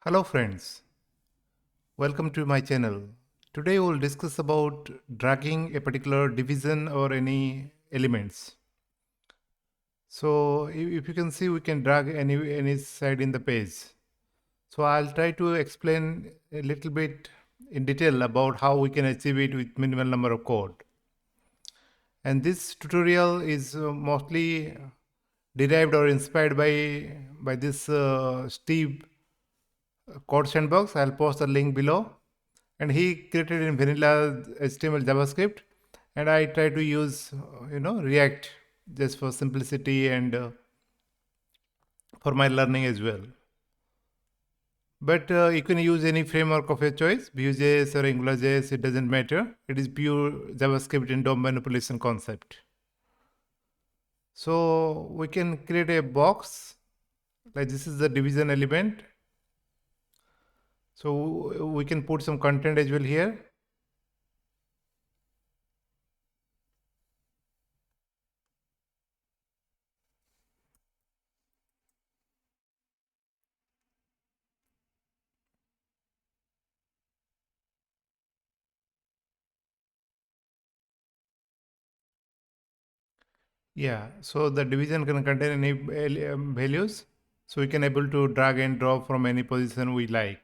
Hello friends, welcome to my channel. Today we'll discuss about dragging a particular division or any elements. So if you can see, we can drag any side in the page. So I'll try to explain a little bit in detail about how we can achieve it with minimal number of code. And this tutorial is mostly derived or inspired by this Steve code sandbox. I'll post the link below. And he created in vanilla HTML JavaScript, and I try to use React just for simplicity and for my learning as well. But you can use any framework of your choice, Vue.js or AngularJS, it doesn't matter. It is pure JavaScript and DOM manipulation concept. So we can create a box, like this is the division element. So we can put some content as well here. Yeah, so the division can contain any values. So we can able to drag and drop from any position we like,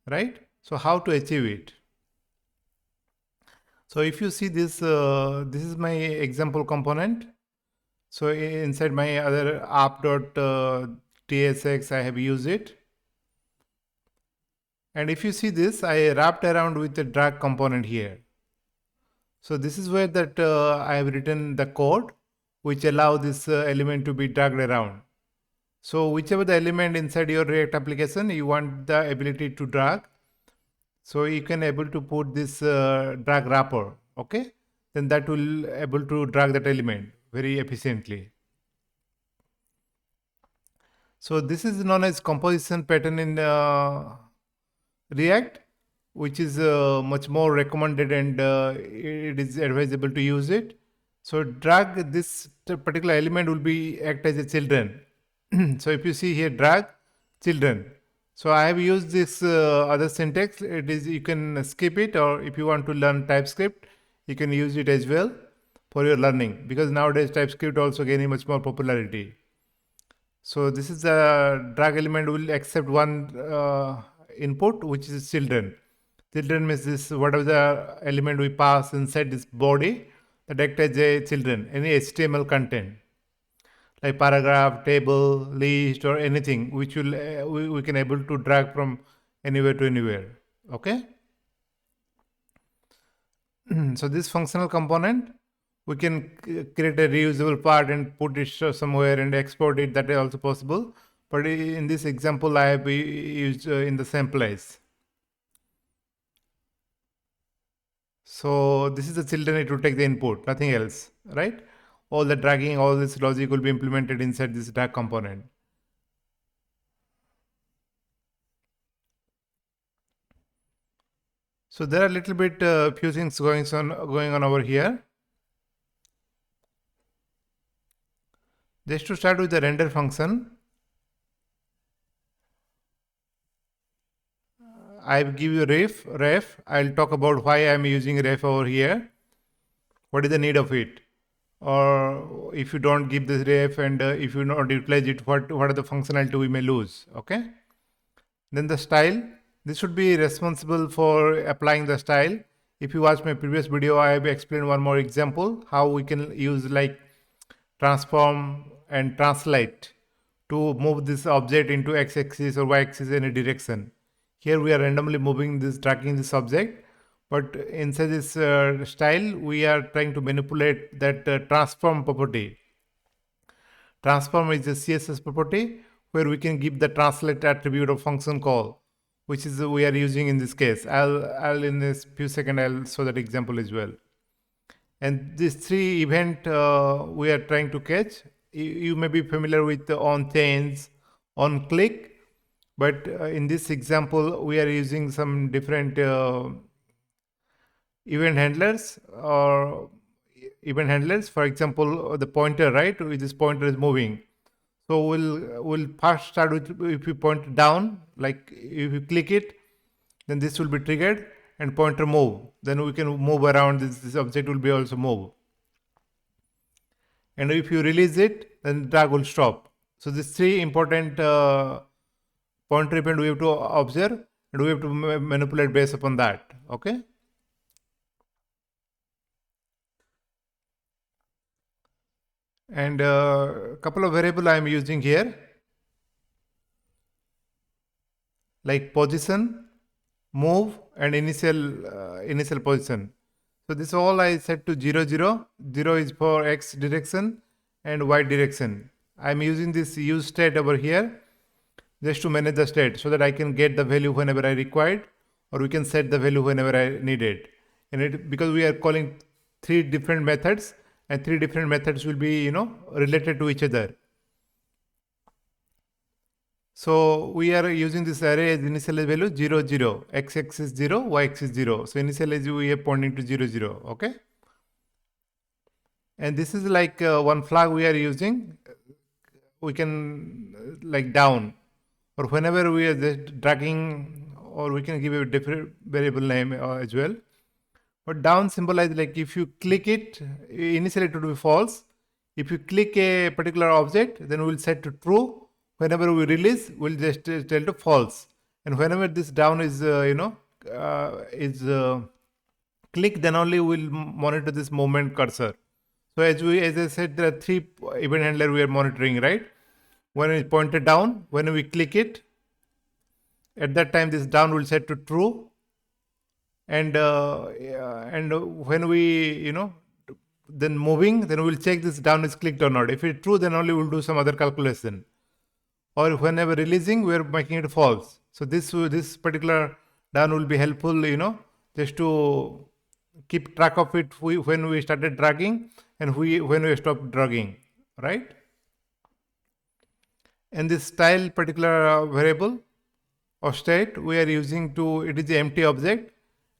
right? So how to achieve it? So if you see this, this is my example component. So inside my other app.tsx, I have used it. And if you see this, I wrapped around with the drag component here. So this is where that I have written the code which allow this element to be dragged around. So whichever the element inside your React application, you want the ability to drag. So you can able to put this drag wrapper, okay? Then that will able to drag that element very efficiently. So this is known as composition pattern in React, which is much more recommended, and it is advisable to use it. So drag this particular element will be act as a children. So if you see here, drag children. So I have used this other syntax. It is, you can skip it, or if you want to learn TypeScript, you can use it as well for your learning, because nowadays TypeScript also gaining much more popularity. So this is the drag element will accept one input, which is children. Children means this whatever the element we pass inside this body that act as a children, any HTML content like paragraph, table, list, or anything which will we can able to drag from anywhere to anywhere. Okay. So this functional component, we can create a reusable part and put it somewhere and export it. That is also possible. But in this example, I have used in the same place. So this is the children, it will take the input, nothing else, right? All the dragging, all this logic will be implemented inside this drag component. So there are a little bit few things going on over here. Just to start with the render function, I will give you ref. I'll talk about why I'm using ref over here. What is the need of it? Or if you don't give this ref and if you not utilize it, what are the functionality we may lose? Okay. Then the style. This should be responsible for applying the style. If you watch my previous video, I have explained one more example how we can use like transform and translate to move this object into x-axis or y-axis in a direction. Here we are randomly moving this, dragging this object, but inside this style, we are trying to manipulate that transform property. Transform is a CSS property where we can give the translate attribute of function call, which is we are using in this case. I'll in this few seconds I'll show that example as well. And these three event we are trying to catch. You may be familiar with the on change, on click, but in this example we are using some different event handlers or event handlers. For example, the pointer, right? This pointer is moving. So we'll first start with, if you point down, like if you click it, then this will be triggered, and pointer move. Then we can move around, this object will be also move. And if you release it, then drag will stop. So these three important pointer event we have to observe, and we have to manipulate based upon that. Okay. And a couple of variable I am using here, like position, move, and initial position. So this all I set to 0, 0. 0 is for x direction and y direction. I am using this use state over here just to manage the state, so that I can get the value whenever I required, or we can set the value whenever I need it. And it, because we are calling three different methods, and three different methods will be related to each other. So we are using this array as initial value 0, 0, x-axis 0, y-axis 0. So initially we are pointing to 0, 0. Okay. And this is like one flag we are using. We can like down, or whenever we are just dragging, or we can give a different variable name as well. But down symbolize, like if you click it, initially it will be false. If you click a particular object, then we'll set to true. Whenever we release, we'll just tell to false. And whenever this down is click, then only we'll monitor this movement cursor. So as I said, there are three event handler we are monitoring, right? When it's pointed down, when we click it, at that time this down will set to true. And when we then moving, then we'll check this down is clicked or not. If it's true, then only we'll do some other calculation. Or whenever releasing, we're making it false. So this particular down will be helpful, just to keep track of it when we started dragging and when we stopped dragging, right? And this style particular variable or state we are using to, it is the empty object,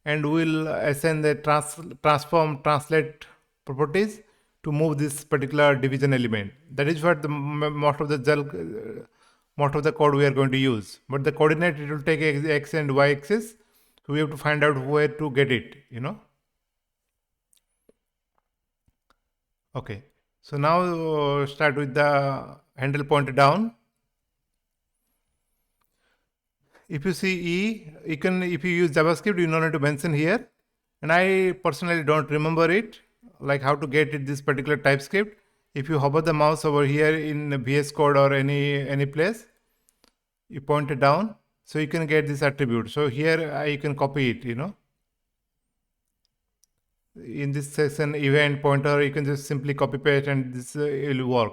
and we'll assign the transform translate properties to move this particular division element. That is what the most of the code we are going to use. But the coordinate, it will take x and y axis, so we have to find out where to get it. Okay, so now start with the handle pointer down. If you see E, if you use JavaScript, you don't need to mention here. And I personally don't remember it, like how to get it, this particular TypeScript. If you hover the mouse over here in VS Code or any place, you point it down, so you can get this attribute. So here you can copy it, in this section event pointer, you can just simply copy paste, and this will work.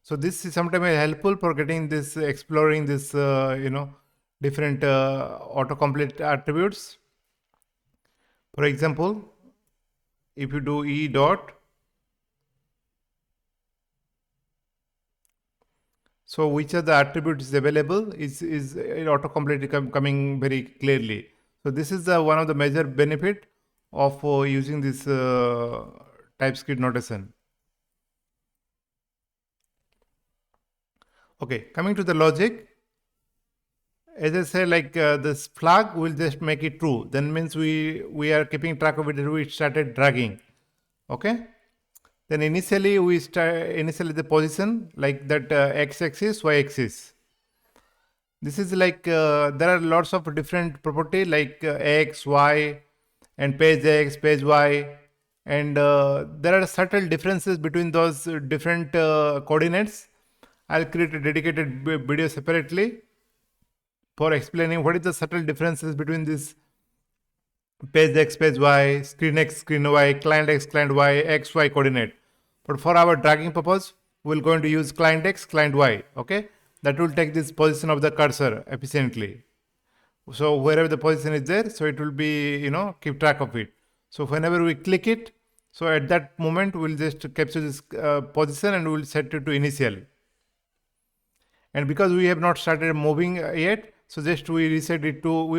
So this is sometimes helpful for getting this, exploring this different autocomplete attributes. For example, if you do E dot, so which of the attributes is available is autocomplete coming very clearly. So this is one of the major benefit of using this TypeScript notation. Okay, coming to the logic. As I say, like this flag will just make it true. Then means we are keeping track of it. We started dragging. Okay. Then initially the position, like that x-axis, y-axis. This is like there are lots of different property, like x, y, and page x, page y, and there are subtle differences between those different coordinates. I'll create a dedicated video separately for explaining what is the subtle differences between this page x, page y, screen x, screen y, client x, client y, x, y coordinate. But for our dragging purpose, we're going to use client x, client y. Okay, that will take this position of the cursor efficiently. So wherever the position is there, so it will be, keep track of it. So whenever we click it, so at that moment we'll just capture this position and we'll set it to initial. And because we have not started moving yet, so just we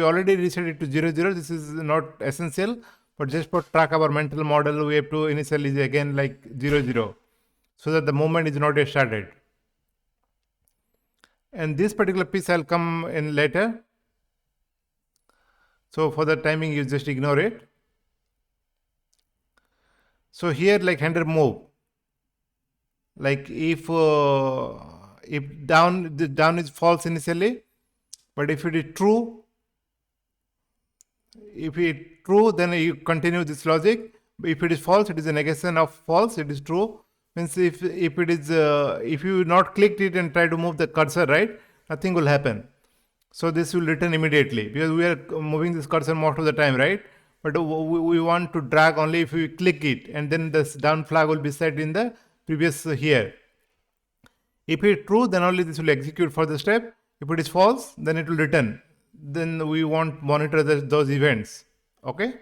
already reset it to 0, 0. This is not essential, but just for track our mental model, we have to initialize again like 0, 0, so that the movement is not yet started. And this particular piece I'll come in later. So for the timing, you just ignore it. So here, like handle move, like if down, the down is false initially, but if it is true, if it is true, then you continue this logic. If it is false, it is a negation of false. It is true. Means if it is if you not clicked it and try to move the cursor, right, nothing will happen. So this will return immediately because we are moving this cursor most of the time, right? But we want to drag only if we click it, and then this down flag will be set in the previous here. If it is true, then only this will execute for the step. If it is false, then it will return. Then we want monitor those events. Okay.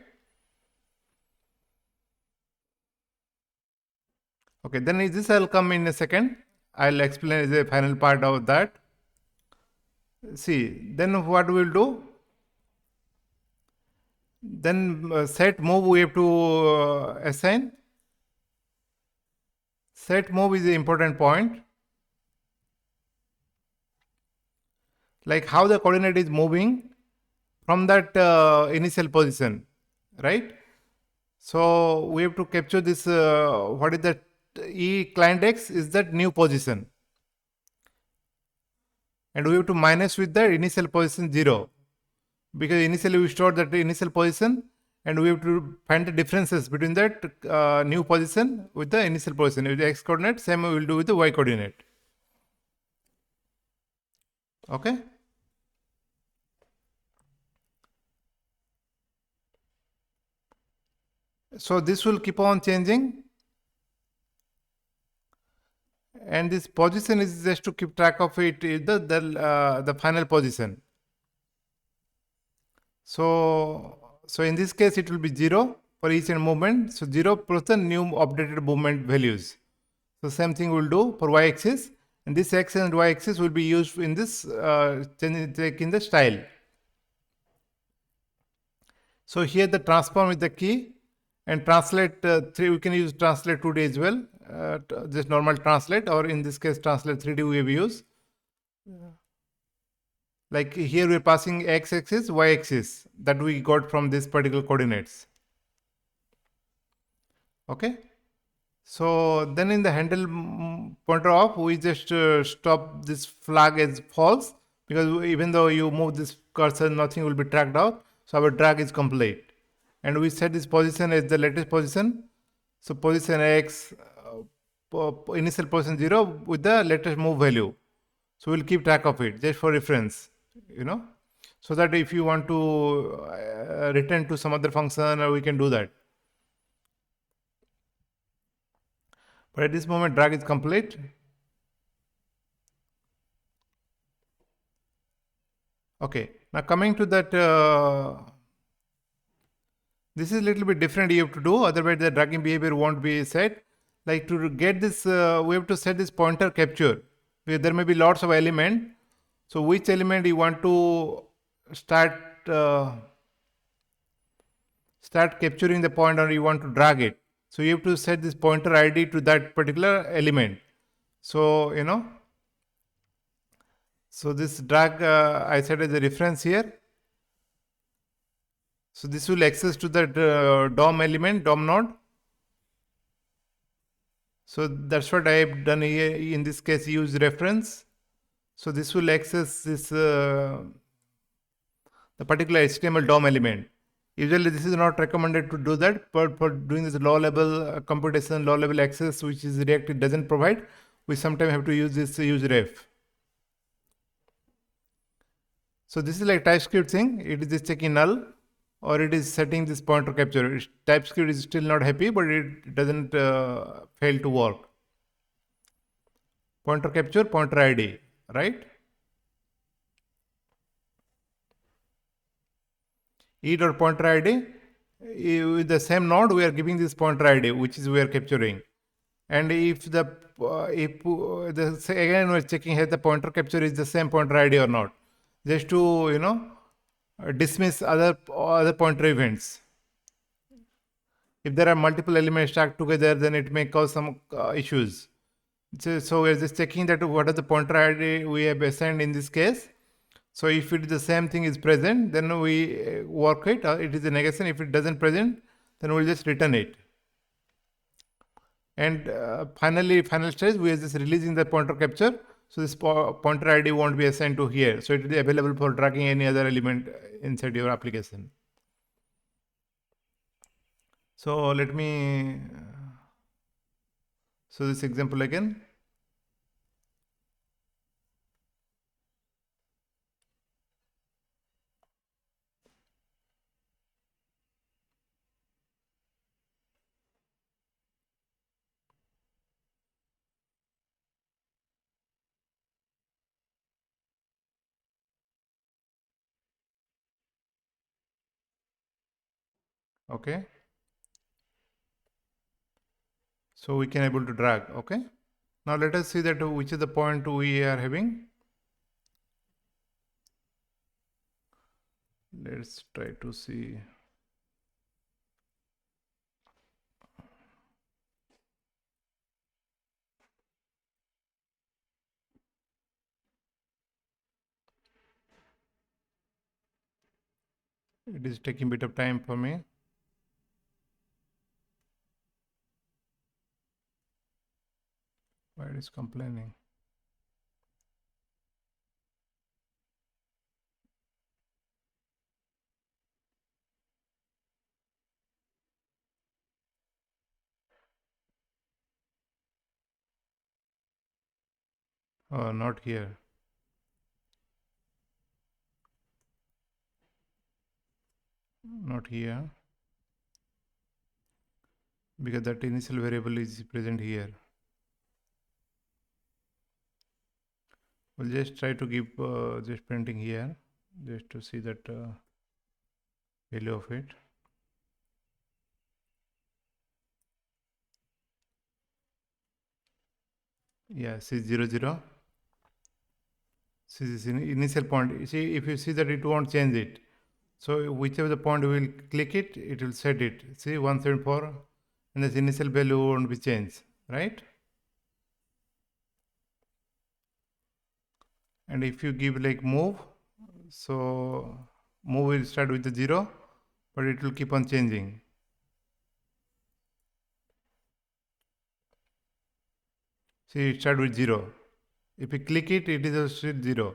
Okay. Then this I'll come in a second. I'll explain the final part of that. See, then what we'll do? Then set move we have to assign. Set move is the important point. Like how the coordinate is moving from that initial position, right? So we have to capture this, what is that E client X is that new position. And we have to minus with the initial position 0. Because initially we stored that initial position and we have to find the differences between that new position with the initial position. With the X coordinate, same we will do with the Y coordinate. Okay. So this will keep on changing. And this position is just to keep track of it, the final position. So in this case, it will be 0 for each and movement. So 0 plus the new updated movement values. So same thing we'll do for y-axis. And this x and y-axis will be used in this in the style. So here the transform is the key, and translate 3. We can use translate 2D as well. Just normal translate, or in this case translate 3D we have used. Like here we're passing x-axis, y-axis that we got from this particular coordinates. Okay. So then in the handle pointer off, we just stop this flag as false, because even though you move this cursor, nothing will be tracked out. So our drag is complete. And we set this position as the latest position. So position X, initial position 0 with the latest move value. So we'll keep track of it just for reference, so that if you want to return to some other function, we can do that. But at this moment, drag is complete. Okay, now coming to that, this is a little bit different you have to do, otherwise the dragging behavior won't be set. Like to get this, we have to set this pointer capture. There may be lots of elements. So which element you want to start capturing the point, or you want to drag it. So you have to set this pointer ID to that particular element. So, so this drag I set as a reference here. So this will access to that DOM element, DOM node. So that's what I have done here. In this case, use reference. So this will access this the particular HTML DOM element. Usually this is not recommended to do that, but for doing this low level computation, low level access, which is React doesn't provide, we sometimes have to use this use ref. So this is like TypeScript thing. It is just checking null, or it is setting this pointer capture. TypeScript is still not happy, but it doesn't fail to work. Pointer capture, pointer ID, right? E.pointer ID, with the same node, we are giving this pointer ID, which is we are capturing. And if again we're checking here the pointer capture is the same pointer ID or not, just to dismiss other pointer events. If there are multiple elements stacked together, then it may cause some issues. So we're just checking that what are the pointer ID we have assigned in this case. So if it is the same thing is present, then we work it. It is a negation. If it doesn't present, then we'll just return it. And final stage, we are just releasing the pointer capture. So this pointer ID won't be assigned to here. So it will be available for dragging any other element inside your application. So let me, so this example again. Okay. So we can able to drag. Okay. Now let us see that which is the point we are having. Let's try to see. It is taking a bit of time for me. Why it is complaining? Oh, not here. Not here. Because that initial variable is present here. We'll just try to give just printing here, just to see that value of it. Yeah, C00. See this initial point. See, if you see that it won't change it. So whichever the point we will click it, it will set it. See 174, and this initial value won't be changed, right? And if you give like move, so move will start with the 0, but it will keep on changing. See, it start with 0. If you click it, it is still 0.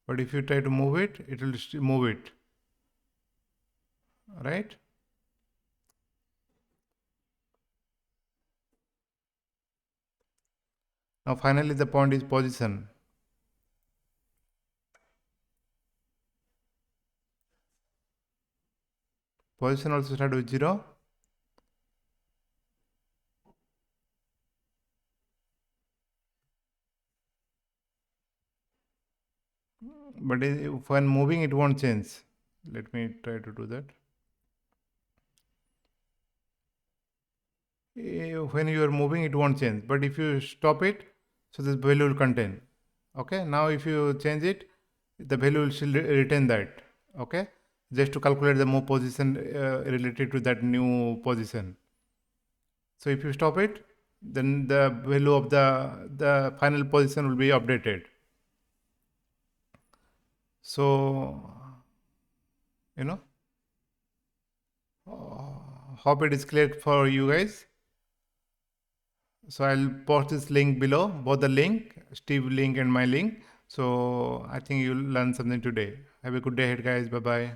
But if you try to move it, it will move it. Right? Now finally the point is position. Position also start with 0. But when moving, it won't change. Let me try to do that. When you are moving, it won't change. But if you stop it, so this value will contain. Okay. Now if you change it, the value will still retain that. Okay. Just to calculate the move position related to that new position. So if you stop it, then the value of the final position will be updated. So, you know, hope it is clear for you guys. So I'll post this link below, both the link, Steve link and my link. So I think you'll learn something today. Have a good day ahead, guys. Bye bye.